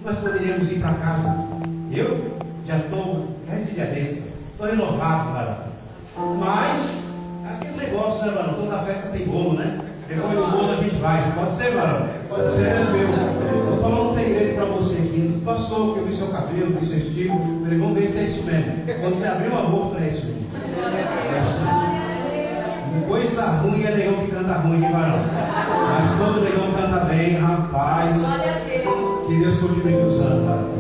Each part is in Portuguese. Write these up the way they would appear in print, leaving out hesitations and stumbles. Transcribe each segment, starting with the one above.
nós poderíamos ir para casa. Eu já estou de cabeça, estou renovado, varão. Mas, aquele negócio, né, varão? Toda festa tem bolo, né? Depois do bolo a gente vai. Pode ser, varão? Pode ser, meu. Vou falar um segredo para você aqui. Passou, que eu vi seu cabelo, vi seu estilo. Eu falei, vamos ver se é isso mesmo. Você abriu a boca e falei, é isso mesmo. É isso mesmo. Coisa ruim é negão que canta ruim, hein, varão? Mas todo negão canta bem, rapaz. Que Deus continue te usando, varão.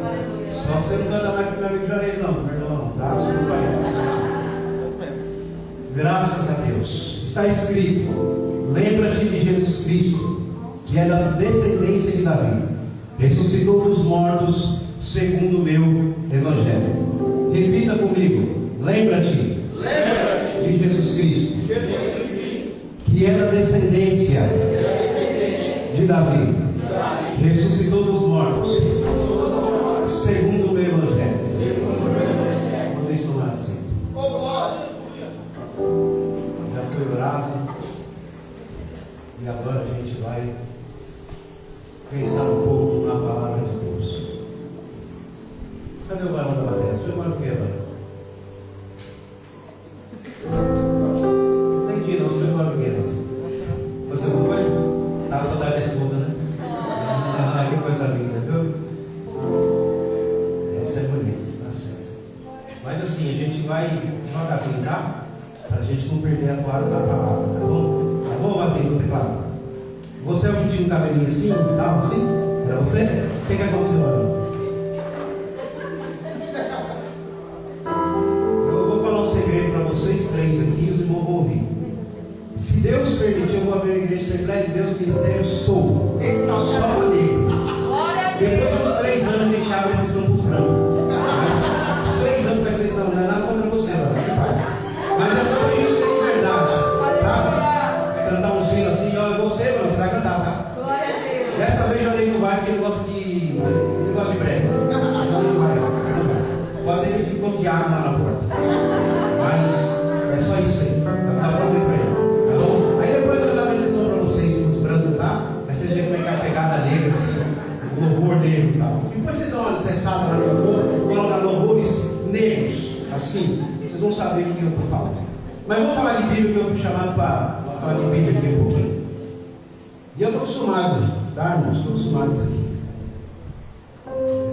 Só você não canta mais que meu amigo Juarez, não, perdão, tá? Desculpa aí. Graças a Deus. Está escrito: lembra-te de Jesus Cristo, que é da descendência de Davi, ressuscitou dos mortos, segundo o meu evangelho. Repita comigo: lembra-te de Jesus Cristo, que é da descendência de Davi, ressuscitou dos mortos, segundo o meu evangelho. Vocês estão assim. Já foi orado. E agora a gente vai pensar um pouco na palavra de Deus. Cadê o varão da matéria? Você vai o que, varão? Não entendi não, você vai o que? Você alguma coisa? Estava saudade da esposa, né? Ah, que coisa linda, viu? Essa é bonita, tá certo. Mas assim, a gente vai devagarzinho, tá? Para a gente não perder a toada da palavra, tá bom? Tá bom, Vazinho, do teclado? Você é o que tinha um cabelinho assim, tal, assim? Era você? O que aconteceu, varão? Eu vou falar um segredo para vocês três aqui, os irmãos vão ouvir. Se Deus permitir, eu vou abrir a igreja Assembleia de Deus, Ministério Sou. Só para negro. Depois de uns 3 anos a gente abre a sessão para os brancos. Mas os 3 anos vai ser, não é nada contra você, não que faz. Mas é só para a gente ter liberdade, sabe? Cantar uns hinos assim, ó, você, mano, você vai cantar, tá? Dessa vez o Juarez não vai porque ele gosta de brega. Não vai. Quase ele ficou de água lá na porta. Mas é só isso aí. Vai dar pra fazer pra ele. Tá bom? Aí depois nós damos a sessão pra vocês, os brancos, tá? Aí vocês veem como é que é a pegada negra, assim, o louvor negro e tal. Depois vocês dão uma acessada lá no louvor, colocar louvores negros, assim, vocês vão saber o que eu estou falando. Mas vamos falar de Bíblia, que eu fui chamado para falar de Bíblia aqui um pouquinho. E eu estou acostumado, tá, irmãos? Estou acostumado com isso aqui.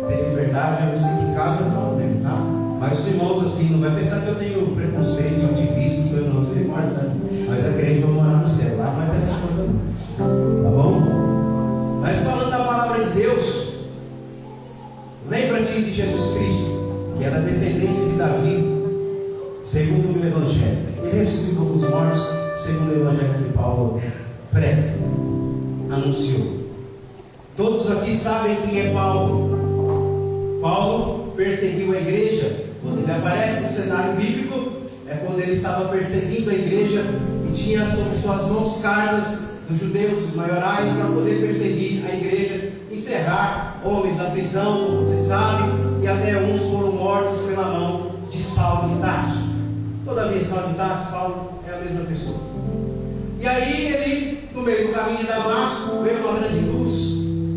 Tem liberdade, eu sei que em casa eu falo mesmo, tá? Mas os irmãos, assim, não vai pensar que eu tenho preconceito, ativistas, eu não sei mais, né? Mas a igreja vai morar no céu, lá não vai ter essas coisas não. Tá bom? Mas falando da palavra de Deus, lembra-te de Jesus Cristo, que é da descendência de Davi, segundo o meu evangelho. Ele ressuscitou dos mortos, segundo o evangelho que Paulo prega, anunciou. Todos aqui sabem quem é Paulo. Paulo perseguiu a igreja. Quando ele aparece no cenário bíblico, é quando ele estava perseguindo a igreja e tinha sob suas mãos cartas dos judeus, dos maiorais, para poder perseguir a igreja, encerrar homens na prisão, como vocês sabem, e até uns foram mortos pela mão de Saulo de Tarso. Todavia, Saulo de Tarso, Paulo é a mesma pessoa. E aí ele, no meio do caminho de Damasco, veio uma grande luz.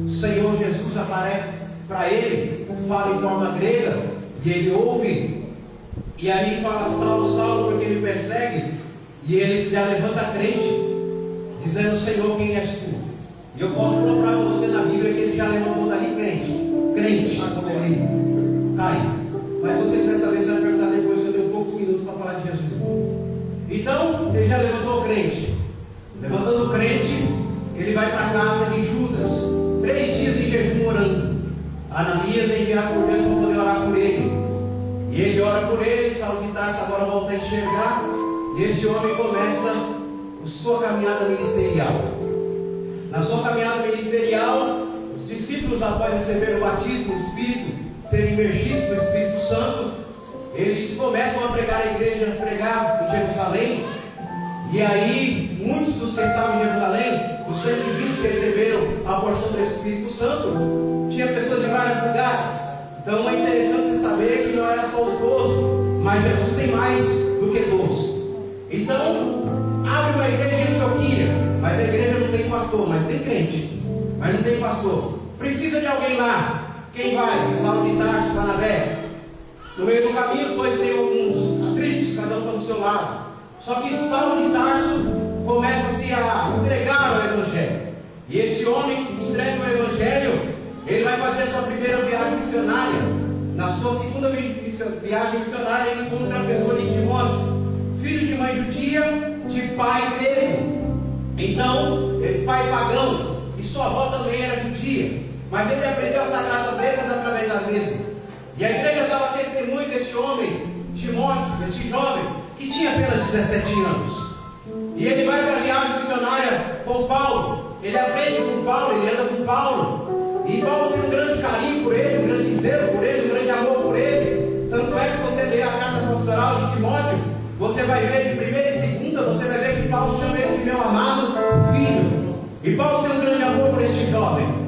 O Senhor Jesus aparece para ele, fala em forma grega, e ele ouve, e aí fala: Saulo, Saulo, por que me persegues? E ele já levanta crente, dizendo: Senhor, quem és tu? E eu posso provar para você na Bíblia que ele já levantou dali crente, como ele cai. Mas se você quiser saber, você vai perguntar depois, que eu tenho poucos minutos para falar de Jesus. Então, ele já levantou crente. Levantando crente, ele vai para a casa de Judas, 3 dias em jejum orando. Ananias é enviado por Deus para poder orar por ele. E ele ora por ele. Saulo de Tarso agora volta a enxergar. E esse homem começa a sua caminhada ministerial. Na sua caminhada ministerial, os discípulos, após receber o batismo do Espírito, serem imergidos no Espírito Santo, eles começam a pregar a igreja, pregar em Jerusalém. E aí, muitos dos que estavam em Jerusalém, os 120 que receberam a porção do Espírito Santo, tinha pessoas de vários lugares. Então é interessante você saber que não era só os 12, mas Jesus tem mais do que 12. Então, abre uma igreja em Antioquia, mas a igreja não tem pastor, mas tem crente, mas não tem pastor. Precisa de alguém lá Quem vai? Saulo de Tarso, Barnabé. No meio do caminho, pois tem alguns atritos, cada um para o seu lado. Só que Saulo de Tarso começa-se a entregar ao Evangelho. E esse homem que se entrega ao Evangelho, ele vai fazer a sua primeira viagem missionária. Na sua segunda viagem missionária, ele encontra a pessoa de Timóteo, filho de mãe judia, de pai grego. Então, pai pagão, e sua avó também era judia. Mas ele aprendeu as sagradas letras através da mesma. E a igreja dava testemunho desse homem, Timóteo, desse jovem, que tinha apenas 17 anos. E ele vai para a viagem missionária com Paulo. Ele aprende com Paulo, ele anda com Paulo. E Paulo tem um grande carinho por ele, um grande zelo por ele, um grande amor por ele. Tanto é que se você ler a carta pastoral de Timóteo, você vai ver de primeira e segunda, você vai ver que Paulo chama ele de meu amado filho. E Paulo tem um grande amor por este jovem.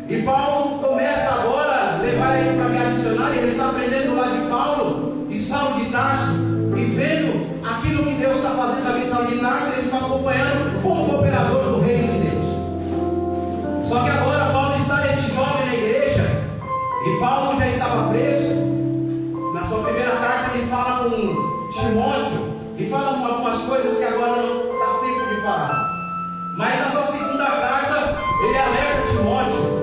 E Paulo começa agora a levar ele para a viagem missionária. Ele está aprendendo lá de Paulo e Saulo de Tarso, e vendo aquilo que Deus está fazendo na vida de Saulo de Tarso, ele está acompanhando como cooperador do reino de Deus. Só que agora Paulo está esse jovem na igreja, e Paulo já estava preso. Na sua primeira carta ele fala com Timóteo e fala algumas coisas que agora não dá tempo de falar. Mas na sua segunda carta ele alerta Timóteo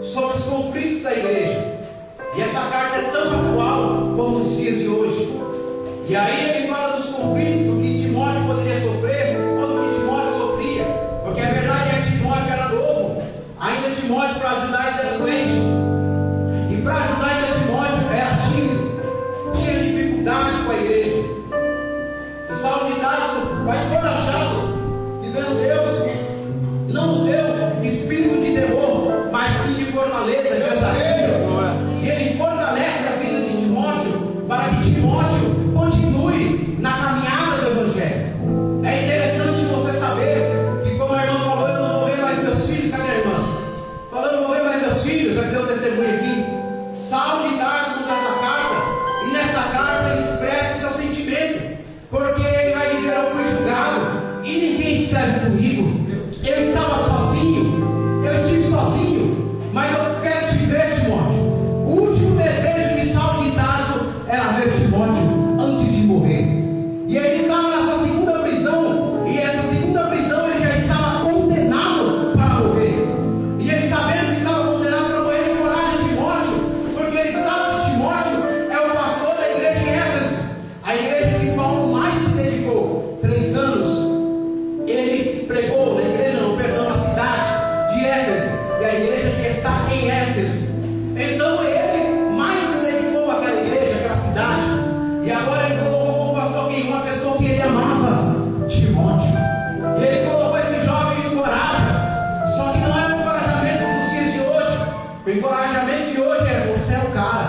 sobre os conflitos da igreja. E essa carta é tão atual como os dias de hoje. E aí ele fala dos conflitos, do que Timóteo poderia sofrer, ou do que Timóteo sofria. Porque a verdade é que Timóteo era novo. Ainda Timóteo, para ajudar, ele era doente. E para ajudar ainda Timóteo era tímido, tinha dificuldade com a igreja. E Saulo de Tarso vai encorajá-lo, dizendo: Deus não nos deu espírito de temor, mas sim de fortaleza, de ousadia. E ele fortalece a vida de Timóteo, para que Timóteo continue na caminhada do Evangelho. É interessante você saber que, como a irmã falou, eu não vou ver mais meus filhos. Cadê a irmã? Falando, não vou ver mais meus filhos, já que deu testemunho aqui. Saulo de Tarso manda essa carta, e nessa carta ele expressa o seu sentimento, porque ele vai dizer: eu fui julgado e ninguém esteve comigo. Eu estava sozinho, eu estive sozinho, mas eu quero te ver, Timóteo. O último desejo de Saulo de Tarso era ver Timóteo antes de morrer. E ele estava na sua segunda prisão, e essa segunda prisão ele já estava condenado para morrer. E ele, sabendo que estava condenado para morrer, ele encoraja Timóteo, porque ele sabe que Timóteo é o pastor da igreja em Éfeso, a igreja que Paulo mais se dedicou. 3 anos ele pregou na igreja, na cidade de Éfeso, e a igreja que está em Éfeso. Então ele mais se dedicou àquela igreja, àquela cidade, e agora ele colocou como pastor uma pessoa que ele amava, Timóteo. E ele colocou esse jovem e encoraja. Só que não é o encorajamento dos dias de hoje. O encorajamento de hoje é: você é o cara.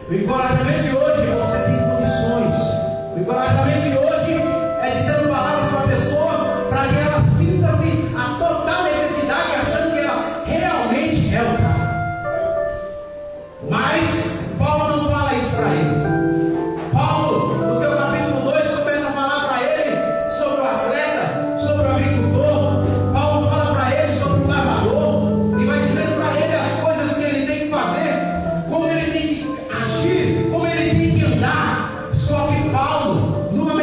O encorajamento de hoje é: você tem condições. O encorajamento de hoje é dizendo palavras para a pessoa, para que ela sinta-se a total necessidade, achando que ela realmente é o cara. Mas Paulo não fala isso para ele. Paulo, no seu capítulo 2, começa a falar para ele sobre o atleta, sobre o agricultor. Paulo fala para ele sobre o lavrador, e vai dizendo para ele as coisas que ele tem que fazer, como ele tem que agir, como ele tem que andar. Só que Paulo, numa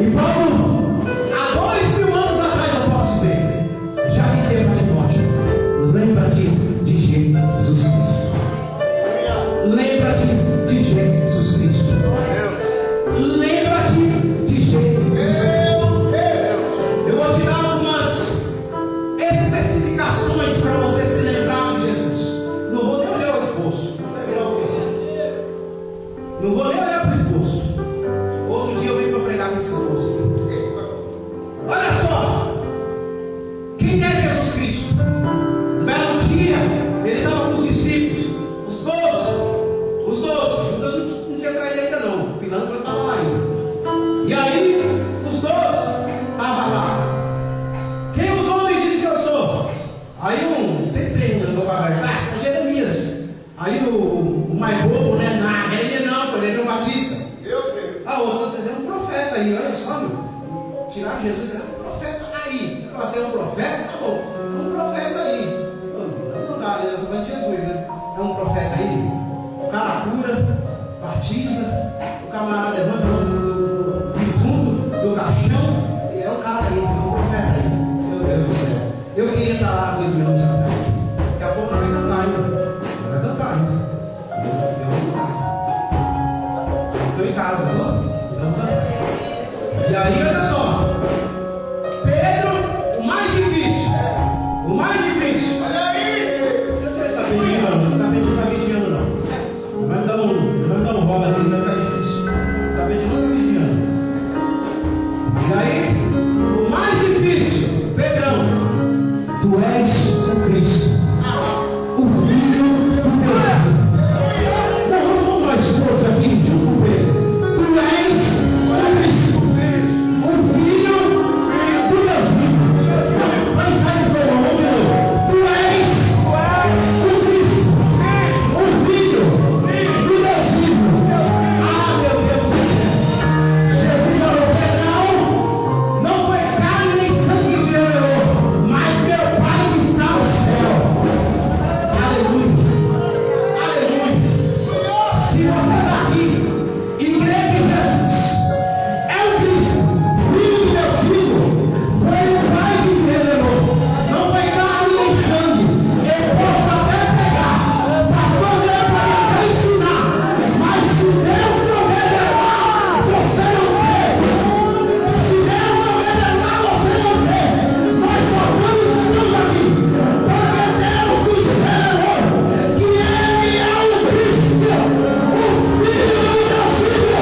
E Paulo, há 2000 anos atrás, eu posso dizer, já dizia para Timóteo: lembra-te de Jesus Cristo. Lembra-te de Jesus Cristo. Lembra-te de Jesus Cristo. Eu vou te dar algumas especificações para você se lembrar de Jesus. Não vou nem olhar o esforço. Não vou nem olhar para o esforço. Outro dia eu vim para pregar nesse esforço. Olha só. Quem é Jesus Cristo? Um belo dia, ele estava com os discípulos, os 12. Judas não tinha traído ainda não. O pilantra estava lá ainda. E aí, os 12 estavam lá. Quem os homens dizem que eu sou? Aí sempre tem um negócio aberto, é Jeremias. Aí o mais bobo, né? Não, ele não, ele é João Batista. A outra, é um profeta aí, olha só, meu. Tiraram Jesus, é um profeta aí. Você é um profeta? Tá bom, é um profeta aí. Não dá, né? Eu estou falando de Jesus, né? É um profeta aí. O cara cura, batiza, o camarada levanta do defunto, do caixão, e é o cara aí, é um profeta aí. Meu Deus do céu. Eu queria estar lá 2 minutos atrás. Daqui a pouco vai cantar ainda. Vai cantar ainda. Eu vou cantar. Estou em casa, não? Então tá. E aí, olha só. Pedro, o mais difícil. Olha aí. Você está vigiando, não está vigiando não. Vai me dar um rola aqui, vai ficar difícil. Está vigiando. E aí, o mais difícil, Pedrão, tu és o Cristo, o Filho do Deus. Não, nós todos aqui junto com Pedro. Tu és o Cristo, o Filho do Deus vivo. Vai sair do mundo. Tu és o Cristo, o Filho do Deus vivo. Ah, meu Deus do céu. Jesus falou: Pedrão, não foi carne nem sangue que te revelou, mas meu Pai que está no céu. Aleluia. Aleluia. Se você está aqui e crê que Jesus é o Cristo, Filho de Deus vivo, foi o Pai que te revelou. Não foi carne nem sangue. Eu posso até pegar, pastor André, para até ensinar, mas se Deus não revelar, você não crê. Se Deus não revelar, você não crê. Nós só estamos aqui porque Deus nos revelou que Ele é o Cristo, o Filho do Deus vivo.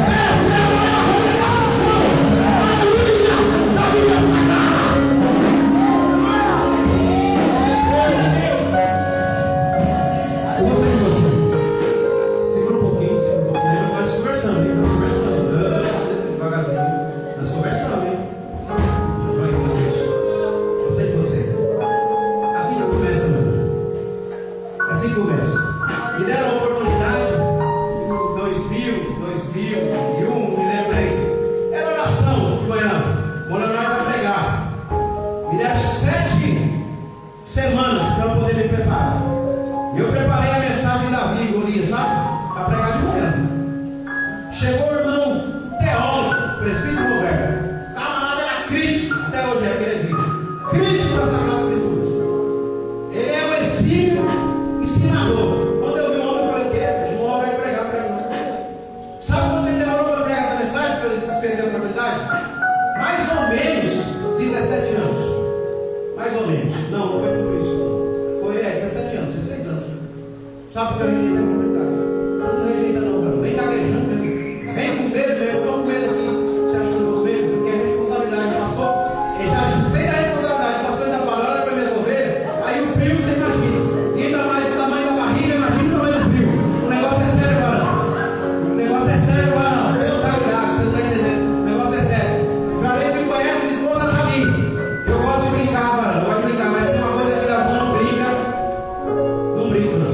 Essa é a maior revelação, aleluia, da Bíblia Sagrada. Eu gostei de você. Segura um pouquinho. Nós conversando, hein? Devagarzinho. Nós conversando, hein? Vai, Deus. Gostei de você. Assim que começa, mano. Assim que começa. Me deram a oportunidade em 2001, me lembrei. Era oração de manhã. Quando nós vamos pregar. Me deram 7 semanas para eu poder me preparar. E eu preparei a mensagem da Davi, Golias, sabe? Para pregar de manhã. Chegou o irmão teólogo, presbítero Roberto. Camarada era crítico, até hoje é que ele é vivo. Crítico das Sagradas Escrituras. Ele é o exímio ensinador. Quando eu vi o homem, eu falei: que? O homem vai pregar para mim. Sabe quanto ele demorou para pregar essa mensagem? Porque eu dispensei a oportunidade? Mais ou menos 17 anos. Mais ou menos. Não foi tudo isso. Foi 17 anos, 16 anos. Sabe por que eu rejeitei a oportunidade? Não rejeita não, cara. Vem gaguejando mesmo. Vem com medo mesmo. Eu estou com medo aqui. Você acha que eu estou com medo? Porque é responsabilidade. Pastor, ele já fez a responsabilidade. O pastor ainda fala: olha para minhas ovelhas. Aí o frio, você imagina. E ainda mais o tamanho da barriga, imagina o tamanho do frio. O negócio é sério, mano. O negócio é sério, mano. Você não está ligado, você não está entendendo. O negócio é sério. Falei que conhece, minha esposa está ali. Eu gosto de brincar, mano. Eu gosto de brincar, mas tem uma coisa que a avó não brinca. Não brinco, não.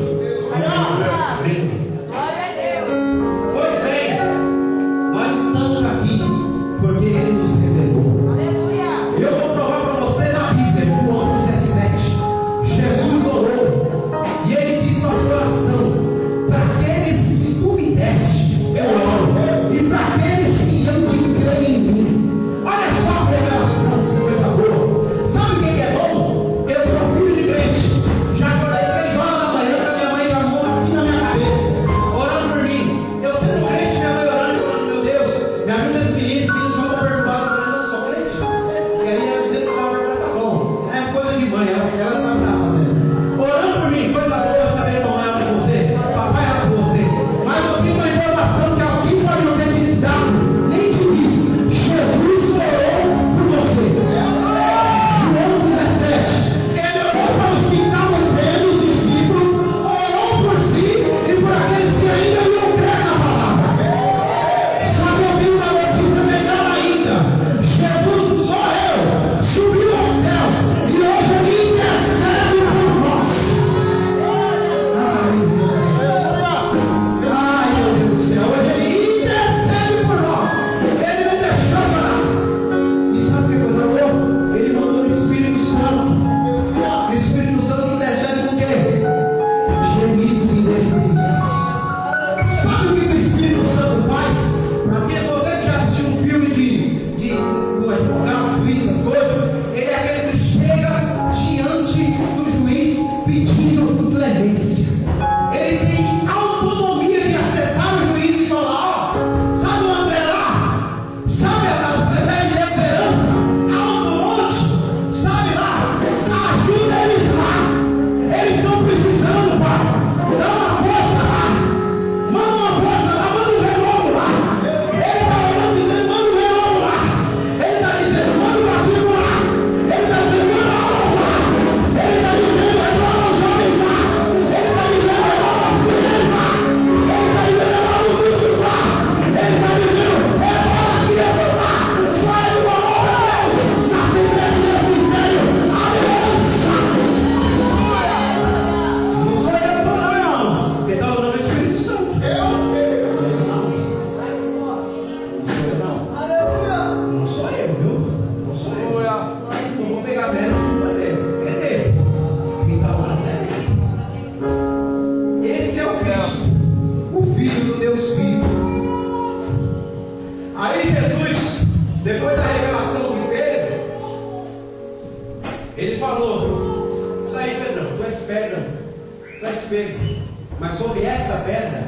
espelho, mas sobre esta pedra,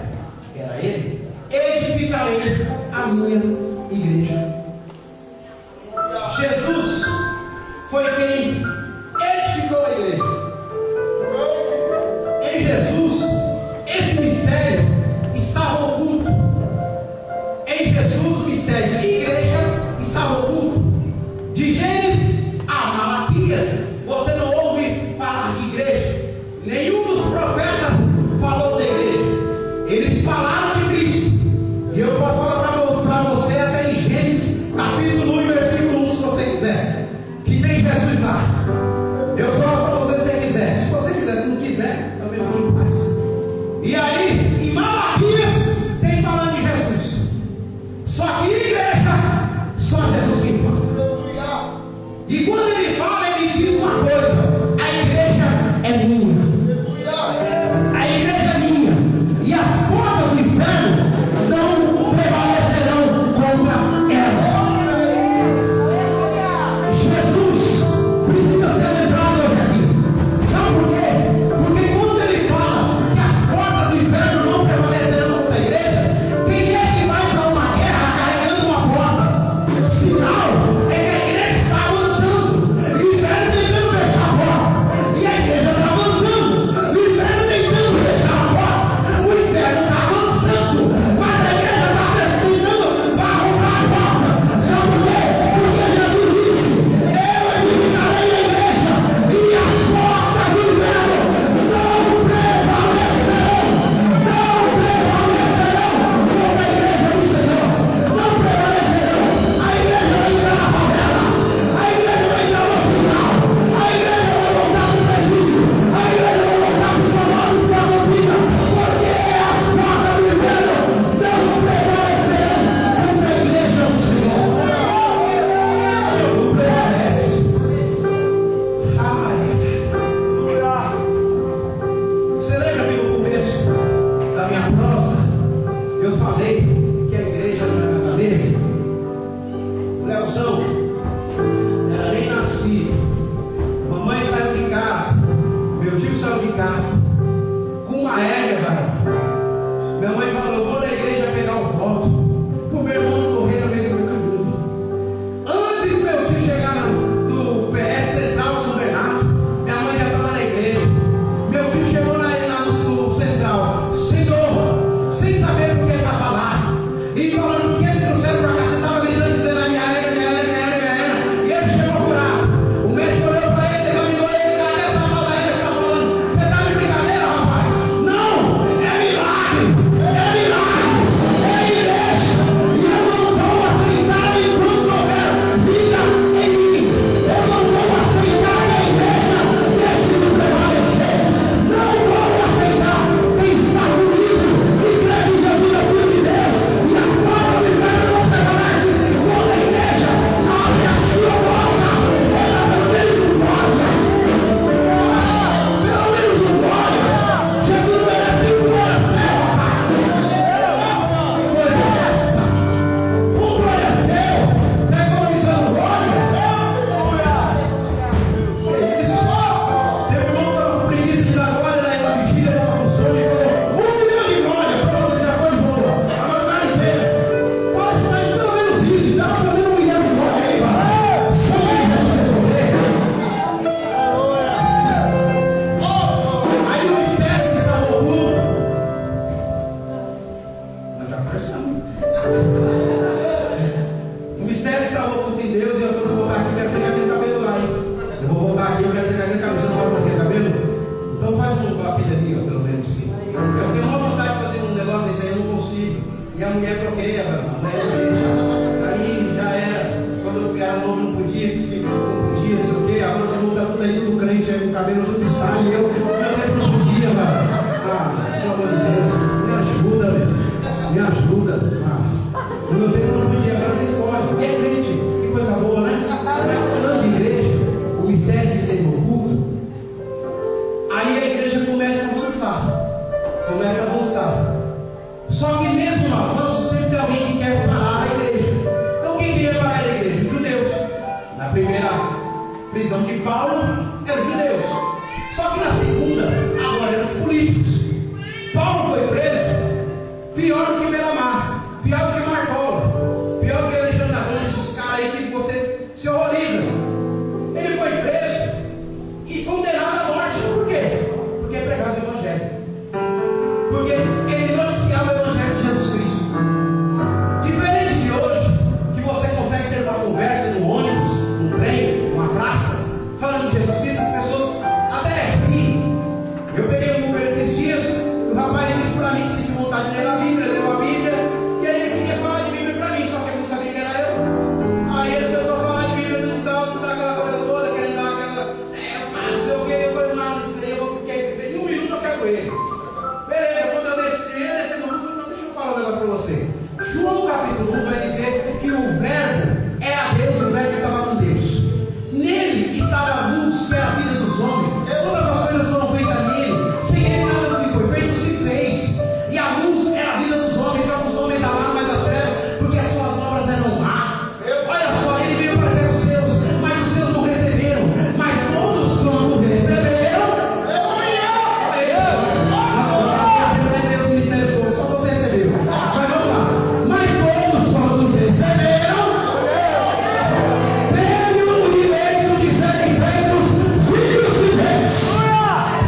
que era ele, edificarei a minha igreja. Jesus foi quem edificou a igreja. Em Jesus, esse mistério estava oculto. Em Jesus, o mistério de igreja estava oculto. De Gênesis a Malaquias, você não ouve falar de igreja. Nenhum dos profetas falou da igreja. Eles falaram de Cristo. E eu posso falar para você até em Gênesis, capítulo 1, versículo 1, se você quiser. Que tem Jesus lá. Eu falo para você se você quiser. Se você quiser, se não quiser, também fique em paz. E aí, em Malaquias, tem falando de Jesus. Só que igreja, só Jesus quem fala. E quando ele fala, ele diz uma coisa: a igreja é minha. A igreja é minha. E as portas do inferno não prevalecerão contra ela. Jesus precisa ser lembrado hoje aqui. Sabe por quê? Porque quando ele fala que as portas do inferno não prevalecerão contra a igreja, quem é que vai para uma guerra carregando uma porta? Sinal é que a igreja está avançando. E o inferno tentando fechar a porta. E a igreja está avançando. E o inferno tentando fechar a porta. O inferno está avançando. Mas a igreja está tentando arrumar a porta. Sabe por quê? Porque Jesus disse: eu edificarei a igreja. E as portas do inferno não prevalecerão. Não prevalecerão contra a igreja do Senhor. Não prevalecerão. A igreja vai entrar na favela. A igreja vai entrar no hospital. A igreja vai voltar para o presídio. A igreja vai voltar para os famosos para a doutrina. Porque as portas do inferno não prevalecerão contra a igreja do Senhor. Não prevalece. Você lembra que no começo da minha prosa eu falei que a igreja não é mais a mesma? O Leozão era nem nascido. Mamãe saiu de casa. Meu tio saiu de casa com uma égua, varão. Minha mãe falou: eu vou na igreja pegar o voto. O meu irmão não correr no meio do meu caminho. Antes do meu tio chegar do PS Central São Bernardo, minha mãe já estava na igreja. Meu tio chegou lá no Central, Senhor, sem saber por que está falando, e falando: o que me trouxeram para cá? Você estava gritando, dizendo: a minha era. E ele chegou curado. O médico olhou para ele, examinou ele: cadê essa fala aí que está falando? Você está de brincadeira, rapaz? Não, é milagre, é milagre, é igreja. E eu não vou aceitar enquanto houver vida em mim. Eu não vou aceitar que a igreja deixe de prevalecer. Não vou aceitar. Quem está comigo e crê que Jesus é filho de Deus, e as portas do inferno não prevalecem contra a igreja, abre a sua boca. Ela pelo menos um glória. Pelo menos um glória. Jesus merece um glória seu, rapaz. Que coisa é essa? Um glória seu. Está economizando glória? Que isso? Teu irmão estava com preguiça de dar glória na vigília, estava com sono e falou: 1 milhão de glória. Pronto, já foi de boa. Agora está inteiro. Fala assim: mas pelo menos isso. Dá pelo menos 1 milhão de glória aí, vai. Só que ele vai ser poder. Aí o mistério que estava oculto. Mas está prestando. O mistério estava oculto em Deus. E eu, quando eu voltar aqui, eu quero ser com aquele cabelo lá, hein? Eu vou voltar aqui, eu quero ser com aquele cabelo. Você não pode com aquele cabelo? Então faz um igual aquele ali, ó, pelo menos sim. Eu tenho uma vontade de fazer um negócio desse aí, eu não consigo. E a mulher bloqueia, a mulher não deixa. Aí já era. Quando eu ficar novo, não podia, disse que não podia, não sei o quê. Agora você muda tudo aí, tudo crente, aí o cabelo tudo está. E eu tempo não podia, velho. Pelo amor de Deus, me ajuda, velho. Me ajuda. No meu tempo não podia, agora vocês podem. E é crente, que coisa boa, né? Mas falando de igreja, o mistério que esteve oculto, aí a igreja começa a avançar. Só que mesmo no avanço, sempre tem alguém que quer parar a igreja. Então quem queria parar a igreja? Os judeus. Na primeira prisão de Paulo, eram os judeus. Só que na segunda, agora eram os políticos. capítulo 1 vai dizer que o verbo era Deus, o verbo estava com Deus. Nele estava a luz, que é a vida dos homens. Todas as coisas foram feitas nele. Sem ele nada do que foi feito se fez. E a luz é a vida dos homens. Só que os homens amaram mais as trevas, porque as suas obras eram más. Olha só, ele veio para ver os seus, mas os seus não receberam. Mas todos quando receberam, só você recebeu. Mas vamos lá. Mas todos quando receberam, teve o direito de serem feitos filhos de Deus.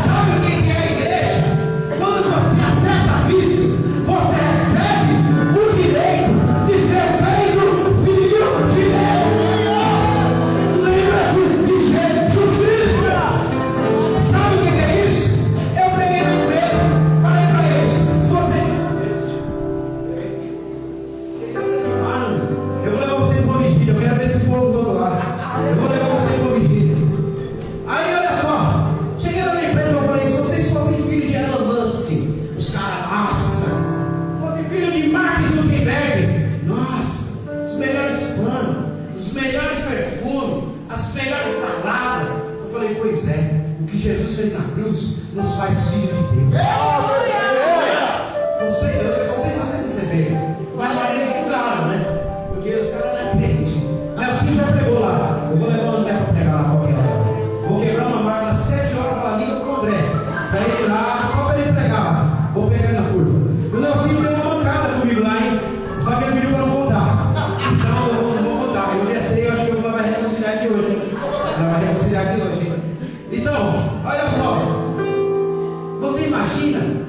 Sabe o que é a igreja? Quando você acessa Cristo, você recebe o direito de ser feito filho de Deus. Lembra-te de Jesus Cristo. Sabe o que é isso? Eu preguei na igreja, falei para eles: se você. Eu vou levar vocês para uma vigília, eu quero ver esse fogo todo lá. Eu vou levar vocês para uma vigília. Aí olha só, cheguei lá na empresa e eu falei: se vocês fossem filhos de Elon Musk, os caras, nossa, fossem filhos de Mark Zuckerberg, nossa, os melhores panos, os melhores perfumes, as melhores palavras. Eu falei: pois é, o que Jesus fez na cruz nos faz filhos de Deus. Vocês receberam, mas lá eles mudaram, né? Porque os caras não é crente. Nelson já pregou lá. Eu vou levar o André para pregar lá qualquer hora. Vou quebrar uma máquina às 7 horas para liga para o André. Para ele lá, só para ele pregar lá. Vou pegar ele na curva. O Nelson deu uma mancada comigo lá, hein? Só que ele pediu para não contar. Então eu não vou contar. Eu desci, eu acho que eu vou reconciliar aqui hoje. Ela vai reconciliar aqui hoje. Então, olha só. Você imagina?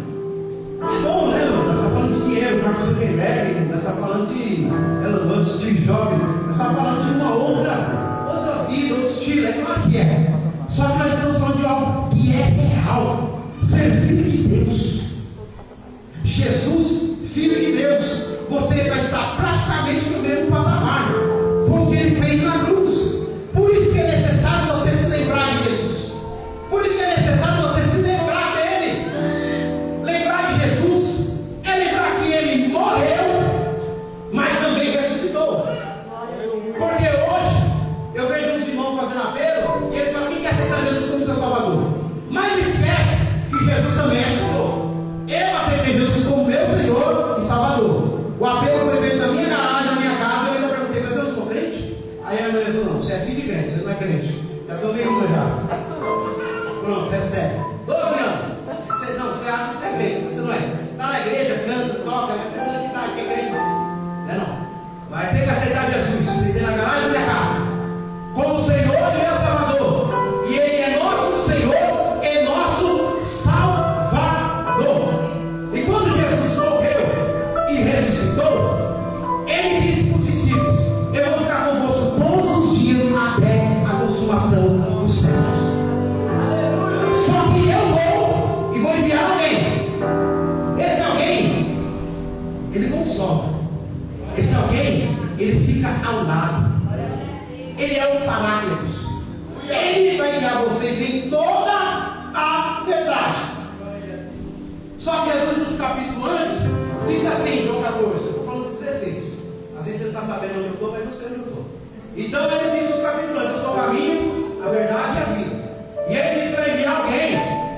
É bom, né, mano? Nós estamos falando de dinheiro, Mark Zuckerberg, nós estamos falando de Elon Musk, Steve Jobs, nós estamos falando de uma outra vida, outro estilo, é claro que é. Só que nós estamos falando de algo que é real. Ser filho de Deus. Jesus, filho de Deus. Você vai estar praticamente no mesmo patamar. Foi o que ele fez na cruz. Por isso que é necessário você se lembrar de Jesus. Por isso que é necessário você se lembrar dele. Lembrar de Jesus é lembrar que ele morreu, mas também ressuscitou. Porque hoje eu vejo uns irmãos fazendo apelo e eles falam: quem quer aceitar Jesus como seu Salvador? Mas esquece que Jesus também aceitou. Eu aceitei Jesus como meu Senhor e Salvador. O apelo foi feito na minha garagem, na minha casa. Eu ainda perguntei: mas eu não sou crente? Aí a mulher falou: não, você é filho de crente, você não é crente. Já tomei uma já. Pronto, recebe. 12 anos. Você acha que você é crente, mas você não é. Está na igreja, canta, toca, mas pensando que está aqui é crente. Não é não. Vai ter que aceitar Jesus. Você tem na garagem da minha casa como Senhor e meu Salvador. E Ele é nosso Senhor e nosso Salvador. E quando Jesus morreu e ressuscitou, Ele disse para os discípulos: eu vou ficar convosco todos os dias até a consumação dos séculos. Só que eu vou e vou enviar alguém. Esse alguém, ele não sobe. Esse alguém, ele fica ao lado. Ele é o Paráclitos. Ele vai guiar vocês em toda a verdade. Só que Jesus, nos capítulos antes, diz assim, João 14, eu estou falando de 16. Às vezes você não está sabendo onde eu estou, mas não sei onde eu estou. Então ele diz nos capítulos antes: eu sou o caminho, a verdade e a vida. E ele diz que vai enviar alguém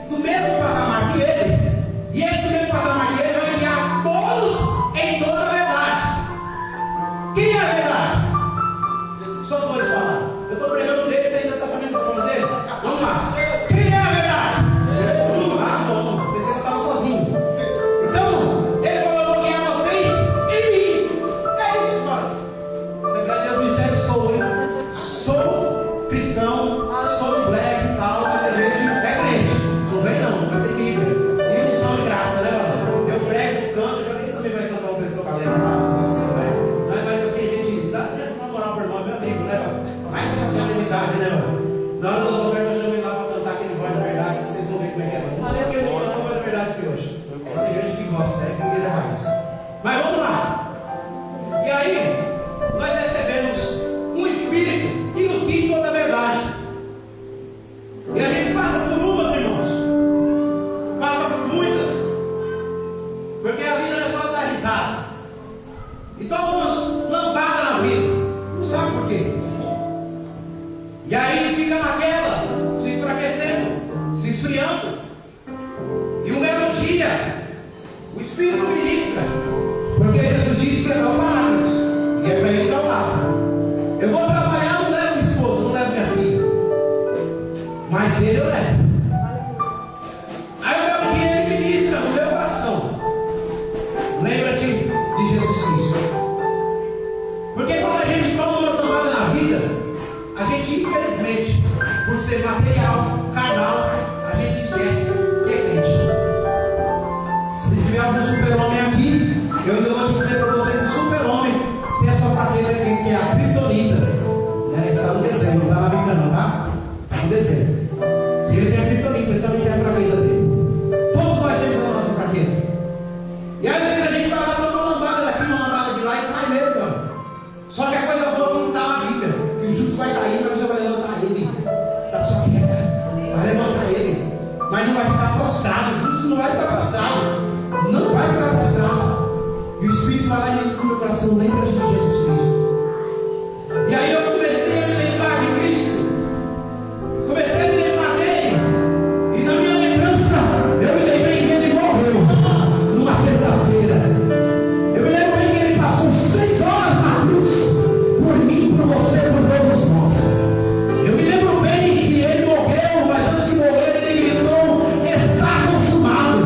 do mesmo patamar que ele. E esse mesmo patamar que ele vai enviar todos em toda a verdade. Quem é a verdade? Só dois falaram. Eu estou pregando dele, você ainda está sabendo o que eu estou falando dele? Vamos lá. Quem é a verdade? Jesus. Ah, não. Pensei que eu estava sozinho. Então, ele falou: eu vou guiar vocês em mim. É isso, mano. Assembleia de Deus Ministério sou, hein? Sou cristão, sou do black e tal, mas tem gente é crente. Não vem não, mas tem Bíblia. E unção de graça, né, mano? Eu prego, canto, já nem você também vai cantar um Pedro Galera lá, assim, né? Mas assim, a gente dá uma moral para o irmão, meu amigo, né, mano? Mais uma amizade, né, mano? Na hora das ofertas, eu chamo ele lá para cantar aquele voz da verdade, que vocês vão ver como é que é. Não sei porque ele não cantou voz da verdade aqui hoje. Essa igreja que gosta, né? Que igreja raiz. Mas vamos lá. E aí, nós recebemos um Espírito que nos guia em toda a verdade. E a gente passa por umas, irmãos. Passa por muitas. Porque a vida não é só dar risada. Então algumas fica naquela, se enfraquecendo, se esfriando. E um belo dia, o Espírito ministra, porque Jesus disse que é o Paráclitos, e é para ele estar lá. Eu vou trabalhar, não levo minha esposa, não levo minha filha, mas ele eu levo. Aí um belo dia ele ministra no meu coração. Lembra-te de Jesus Cristo. Porque quando a gente toma uma tomada na vida, a gente infelizmente, por ser material, carnal, a gente esquece que é crente. Se tiver algum super-homem aqui, eu ainda vou te dizer para você que o super-homem tem a sua fraqueza que é a criptonita. Está no desenho, não está na Bíblia não, tá? Está no desenho. E ele tem a criptonita, ele também tem a fraqueza dele. Todos nós temos a nossa fraqueza. E às vezes a gente vai lá, toma uma lambada daqui, uma lambada de lá e cai mesmo, mano. Só que a coisa boa que não está na Bíblia, que o justo vai cair, mas você vai levantar ele da sua queda, vai levantar ele, mas não vai ficar prostrado. O justo não vai ficar prostrado, não vai ficar prostrado. E o Espírito vai lá e diz no meu coração: lembra-te de Jesus Cristo. E aí eu comecei a me lembrar de Cristo, comecei a me lembrar dele, e na minha lembrança eu me lembrei que ele morreu numa sexta-feira. Eu me lembrei que ele passou 6 horas na cruz por mim, por você, por todos nós. Eu me lembro bem que ele morreu, mas antes de morrer ele gritou: está consumado.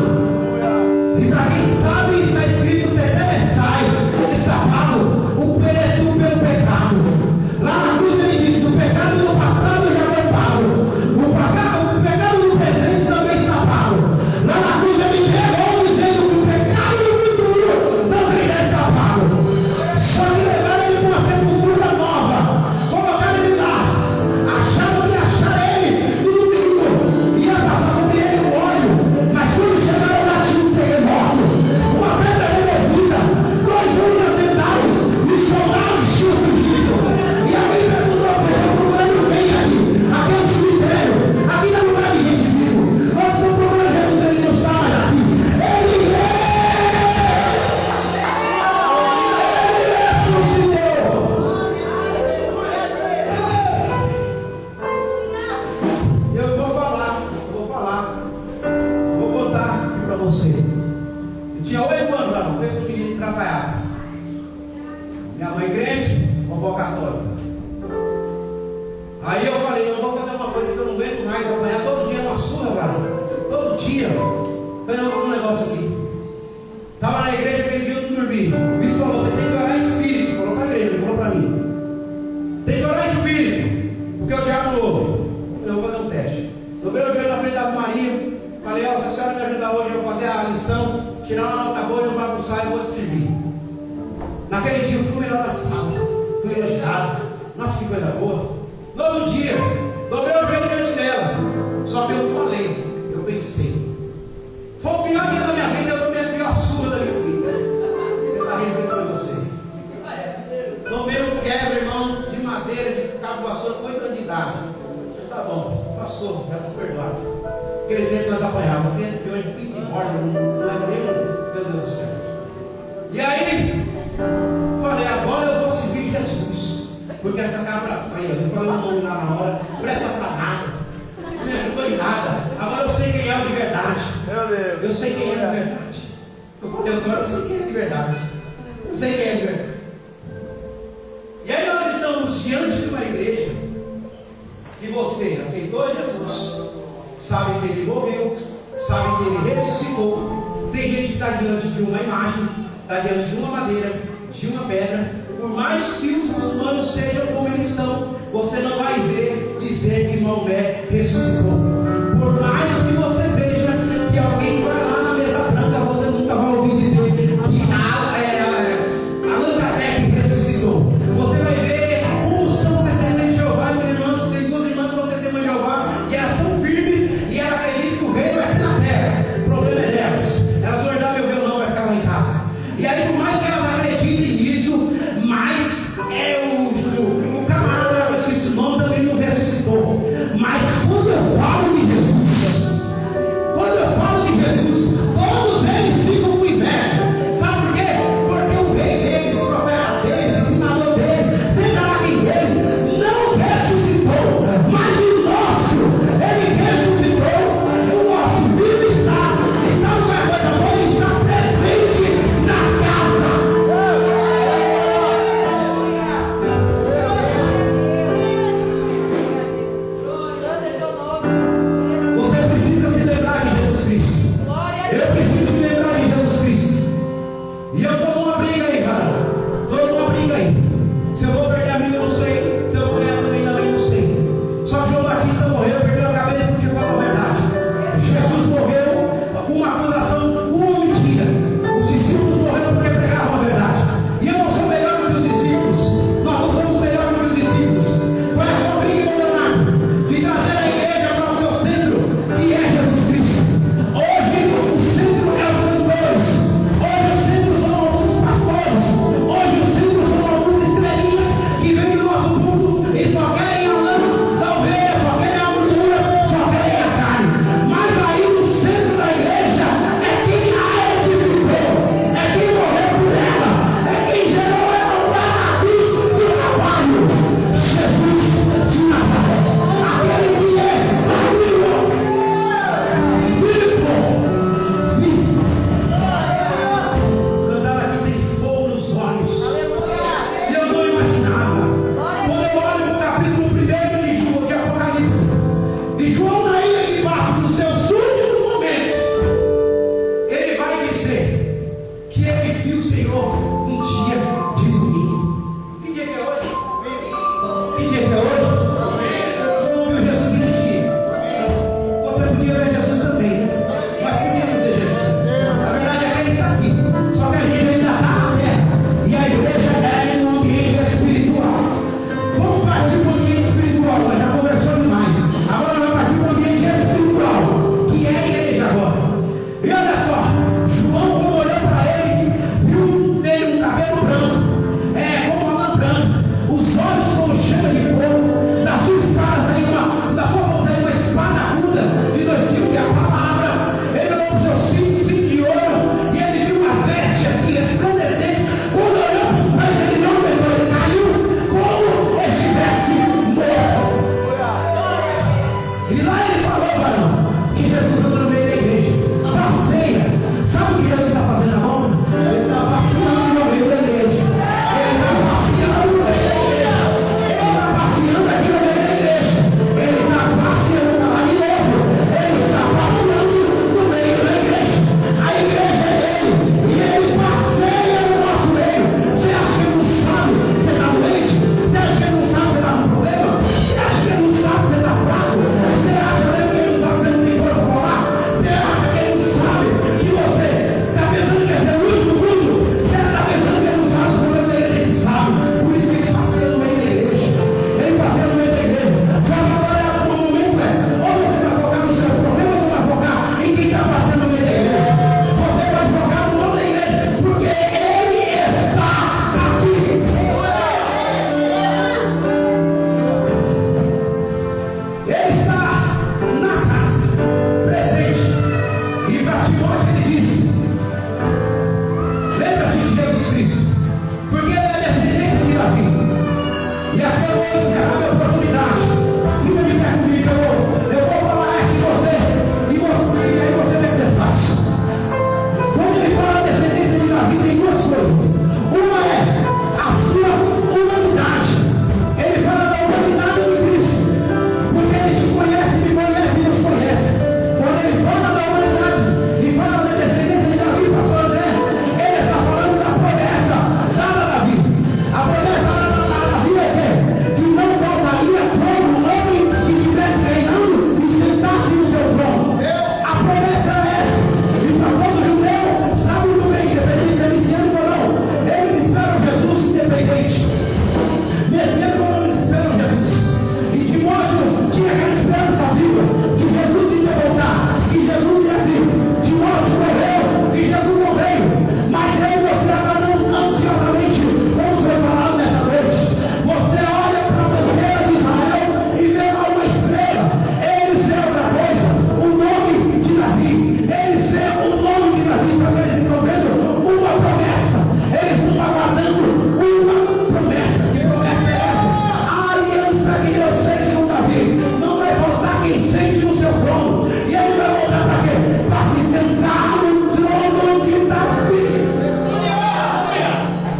E para quem sabe, está escrito: tetelestai, está pago o preço pelo pecado. Lá na cruz ele disse: o pecado do passado já foi pago, o pecado do presente também está pago. Lá na cruz ele pegou dizendo que o pecado do futuro também já está pago. Só que levaram ele para uma sepultura nova, colocaram ele lá, acharam que achar ele no domingo ia passar sobre ele o óleo, mas quando chegaram lá tinha um terremoto, uma pedra removida, 2 urnas dentados, e os soldados tinham fugido. E alguém perguntou: você está procurando quem aqui? Aqui é um cemitério, aqui não é lugar de gente viva. Nós estamos procurando Jesus, ele não está mais aqui. Ele ressuscitou. Eu vou contar aqui para você. Eu tinha 8 anos, não, pensa que eu trabalhava. Minha mãe crente, vovó católica. Aí eu falei: não, vou fazer uma coisa que eu não aguento mais apanhar todo dia uma surra, varão. Todo dia. Falei: não, vou fazer um negócio aqui. Estava na igreja aquele dia, eu não dormi. O bispo falou: você tem que orar em espírito. Falou para a igreja, falou para mim: tem que orar em espírito, porque o diabo não ouve. Eu vou fazer um teste. Dobrei o joelho na frente da Ave Maria. Falei: ó, se a senhora me ajudar hoje, eu vou fazer a lição, tirar uma nota boa, eu vou bagunçar e vou te servir. Naquele dia eu fui o melhor da sala, fui elogiado. Nossa, que coisa boa. No outro dia, dobrei o joelho diante dela. Só que eu não falei, eu pensei. Foi o pior dia da minha vida, eu tomei a pior surra da minha vida. Você está rindo para você. Tomei um quebra, irmão, de madeira, de cabo vassoura, com 8 anos de idade. Tá bom, passou, já fui perdoado. Aquele tempo nós apanhávamos, as crianças que hoje pintam e mordem, não leva nenhum, meu Deus do céu. E aí, falei: agora eu vou servir Jesus, porque essa cabra feia, eu falei o nome lá na hora, presta para nada, não me ajudou em nada. Agora eu sei quem é o de verdade. Meu Deus. Eu sei quem é de verdade. Eu falei: agora eu sei quem é de verdade. Eu sei quem é de verdade. E aí nós estamos diante de uma igreja que você aceitou Jesus, sabe que ele morreu, sabe que ele ressuscitou. Tem gente que está diante de uma imagem, está diante de uma madeira, de uma pedra. Por mais que os muçulmanos sejam como eles estão, você não vai ver dizer que Maomé ressuscitou. Por mais que você veja que alguém vai lá na mesa branca, você nunca vai ouvir dizer que Allan Kardec ressuscitou. Você vai ver como são testemunhas de Jeová. Minhas irmãs, tem 2 irmãs que são testemunhas de Jeová, e elas são firmes e elas acreditam que o reino vai ser na terra. O problema é delas. Elas vão herdar meu violão, vai ficar lá em casa. E aí, por mais que elas acreditem nisso, mas o camarada, eu esqueci o nome, também não ressuscitou. Mas quando eu falo de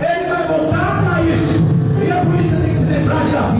Ele vai voltar para isso. E é por isso que você tem que se lembrar de Davi.